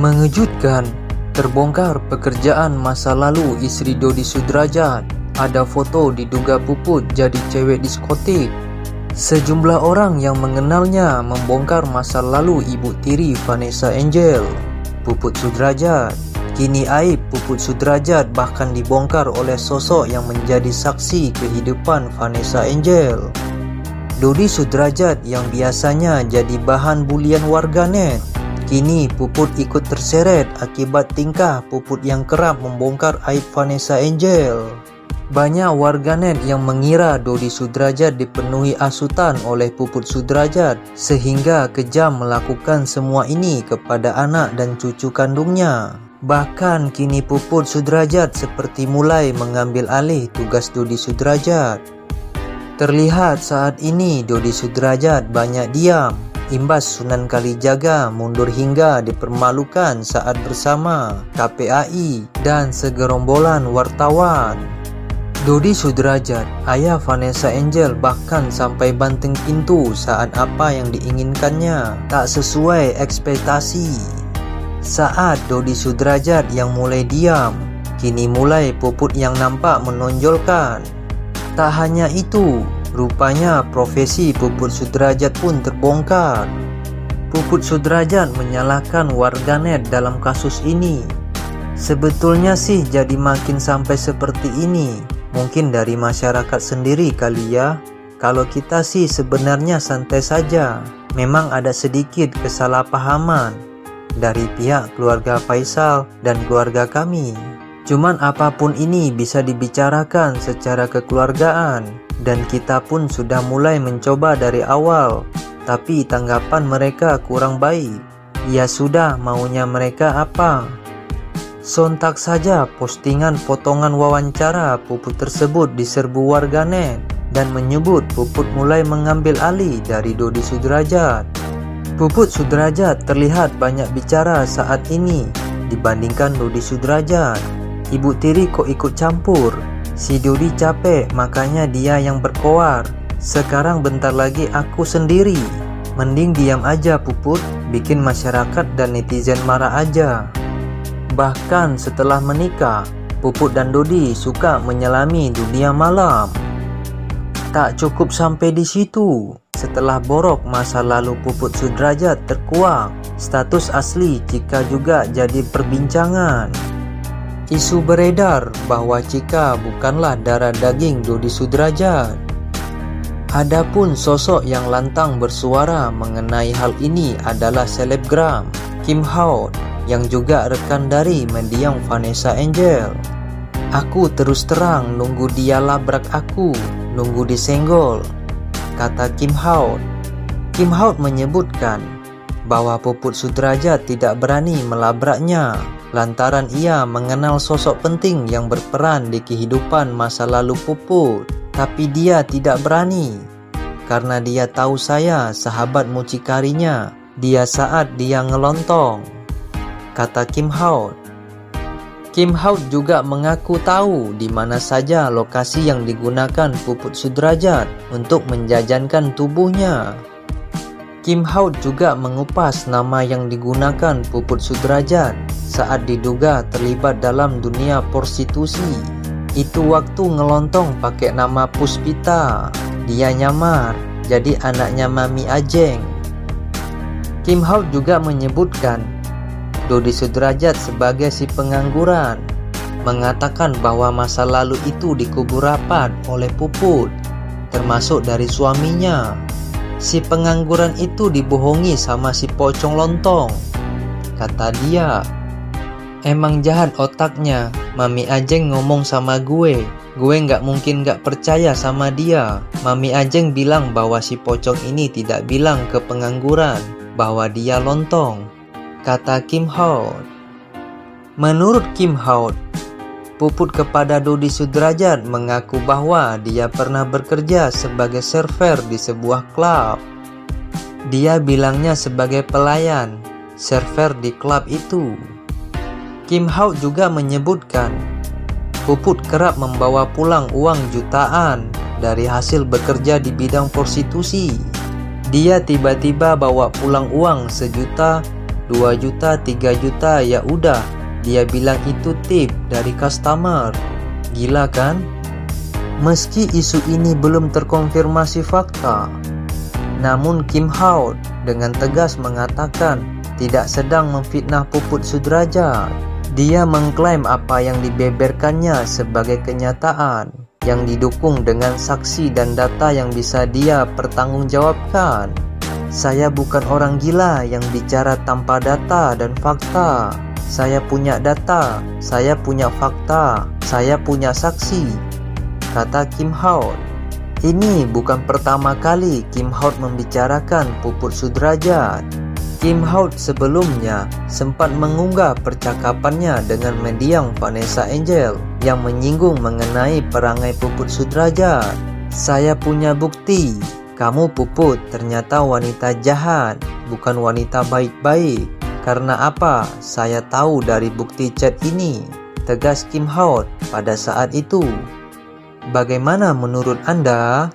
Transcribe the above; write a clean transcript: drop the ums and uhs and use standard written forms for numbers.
Mengejutkan, terbongkar pekerjaan masa lalu istri Dodi Sudrajat. Ada foto diduga Puput jadi cewek diskotik. Sejumlah orang yang mengenalnya membongkar masa lalu ibu tiri Vanessa Angel, Puput Sudrajat. Kini aib Puput Sudrajat bahkan dibongkar oleh sosok yang menjadi saksi kehidupan Vanessa Angel. Dodi Sudrajat yang biasanya jadi bahan bulian warganet, kini Puput ikut terseret akibat tingkah Puput yang kerap membongkar aib Vanessa Angel. Banyak warganet yang mengira Dodi Sudrajat dipenuhi asutan oleh Puput Sudrajat sehingga kejam melakukan semua ini kepada anak dan cucu kandungnya. Bahkan kini Puput Sudrajat seperti mulai mengambil alih tugas Dodi Sudrajat. Terlihat saat ini Dodi Sudrajat banyak diam, imbas Sunan Kalijaga mundur hingga dipermalukan saat bersama KPAI dan segerombolan wartawan. Dodi Sudrajat, ayah Vanessa Angel bahkan sampai banting pintu saat apa yang diinginkannya tak sesuai ekspektasi. Saat Dodi Sudrajat yang mulai diam, kini mulai Puput yang nampak menonjolkan. Tak hanya itu, rupanya profesi Puput Sudrajat pun terbongkar. Puput Sudrajat menyalahkan warganet dalam kasus ini. Sebetulnya sih jadi makin sampai seperti ini, mungkin dari masyarakat sendiri kali ya. Kalau kita sih sebenarnya santai saja. Memang ada sedikit kesalahpahaman dari pihak keluarga Faisal dan keluarga kami. Cuman apapun ini bisa dibicarakan secara kekeluargaan, dan kita pun sudah mulai mencoba dari awal, tapi tanggapan mereka kurang baik. Ya sudah, maunya mereka apa? Sontak saja postingan potongan wawancara Puput tersebut diserbu warganet dan menyebut Puput mulai mengambil alih dari Dodi Sudrajat. Puput Sudrajat terlihat banyak bicara saat ini dibandingkan Dodi Sudrajat. Ibu tiri kok ikut campur? Si Dodi capek makanya dia yang berkoar. Sekarang bentar lagi aku sendiri. Mending diam aja Puput, bikin masyarakat dan netizen marah aja. Bahkan setelah menikah, Puput dan Dodi suka menyelami dunia malam. Tak cukup sampai di situ. Setelah borok masa lalu Puput Sudrajat terkuak, status asli Cika juga jadi perbincangan. Isu beredar bahwa Cika bukanlah darah daging Dodi Sudrajat. Adapun sosok yang lantang bersuara mengenai hal ini adalah selebgram Kim Haut yang juga rekan dari mendiang Vanessa Angel. Aku terus terang nunggu dia labrak aku, nunggu disenggol, kata Kim Haut. Kim Haut menyebutkan bahwa Puput Sudrajat tidak berani melabraknya lantaran ia mengenal sosok penting yang berperan di kehidupan masa lalu Puput. Tapi dia tidak berani karena dia tahu saya sahabat mucikarinya dia saat dia ngelontong, kata Kim Haut. Kim Haut juga mengaku tahu di mana saja lokasi yang digunakan Puput Sudrajat untuk menjajankan tubuhnya. Kim Haut juga mengupas nama yang digunakan Puput Sudrajat saat diduga terlibat dalam dunia prostitusi. Itu waktu ngelontong pakai nama Puspita. Dia nyamar jadi anaknya Mami Ajeng. Kim Haut juga menyebutkan Dodi Sudrajat sebagai si pengangguran, mengatakan bahwa masa lalu itu dikubur rapat oleh Puput, termasuk dari suaminya. Si pengangguran itu dibohongi sama si pocong lontong, kata dia. Emang jahat otaknya, Mami Ajeng ngomong sama gue nggak mungkin nggak percaya sama dia. Mami Ajeng bilang bahwa si pocong ini tidak bilang ke pengangguran bahwa dia lontong, kata Kim Haut. Menurut Kim Haut, Puput kepada Dodi Sudrajat mengaku bahwa dia pernah bekerja sebagai server di sebuah klub. Dia bilangnya sebagai pelayan server di klub itu. Kim Haut juga menyebutkan Puput kerap membawa pulang uang jutaan dari hasil bekerja di bidang prostitusi. Dia tiba-tiba bawa pulang uang 1 juta 2 juta, 3 juta, ya udah. Dia bilang itu tip dari customer. Gila kan? Meski isu ini belum terkonfirmasi fakta, namun Kim Howard dengan tegas mengatakan tidak sedang memfitnah Puput Sudradjat. Dia mengklaim apa yang dibeberkannya sebagai kenyataan yang didukung dengan saksi dan data yang bisa dia pertanggungjawabkan. Saya bukan orang gila yang bicara tanpa data dan fakta. Saya punya data, saya punya fakta, saya punya saksi, kata Kim Howard. Ini bukan pertama kali Kim Howard membicarakan Puput Sudradjat. Kim Howard sebelumnya sempat mengunggah percakapannya dengan mendiang Vanessa Angel yang menyinggung mengenai perangai Puput Sudradjat. Saya punya bukti, kamu Puput ternyata wanita jahat, bukan wanita baik-baik. Karena apa? Saya tahu dari bukti chat ini, tegas Kim Howard pada saat itu. Bagaimana menurut Anda?